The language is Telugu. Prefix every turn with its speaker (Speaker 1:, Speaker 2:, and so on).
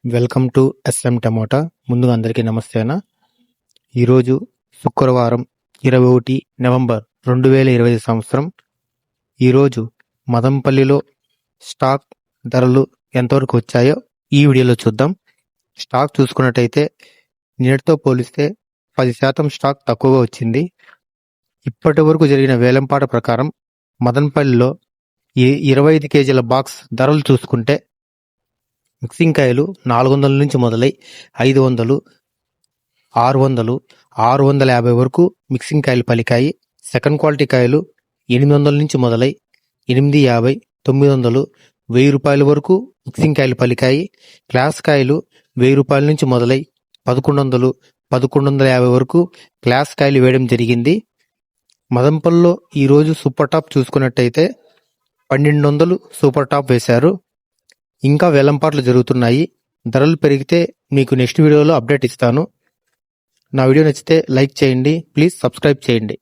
Speaker 1: Welcome to S M tomato. ముందుగా అందరికీ నమస్తేనా. ఈరోజు శుక్రవారం 21 నవంబర్ 2020 సంవత్సరం. ఈరోజు మదంపల్లిలో స్టాక్ ధరలు ఎంతవరకు వచ్చాయో ఈ వీడియోలో చూద్దాం. స్టాక్ చూసుకున్నట్టయితే నిన్నటితో పోలిస్తే 10% స్టాక్ తక్కువగా వచ్చింది. ఇప్పటి వరకు జరిగిన వేలంపాట ప్రకారం మదనపల్లిలో 25 కేజీల బాక్స్ ధరలు చూసుకుంటే మిక్సింగ్ కాయలు 400 నుంచి మొదలై 500, 600, 650 వరకు మిక్సింగ్ కాయలు పలికాయి. సెకండ్ క్వాలిటీ కాయలు 800 నుంచి మొదలై 850, 900, 1000 రూపాయల వరకు మిక్సింగ్ కాయలు పలికాయి. క్లాస్ కాయలు 1000 రూపాయల నుంచి మొదలై 1100, 1150 వరకు క్లాస్ కాయలు వేయడం జరిగింది. మదంపల్లిలో ఈరోజు సూపర్ టాప్ చూసుకున్నట్టయితే 1200 సూపర్ టాప్ వేశారు. ఇంకా వేలంపాట్లు జరుగుతున్నాయి. ధరలు పెరిగితే మీకు నెక్స్ట్ వీడియోలో అప్డేట్ ఇస్తాను. నా వీడియో నచ్చితే లైక్ చేయండి. ప్లీజ్ సబ్స్క్రైబ్ చేయండి.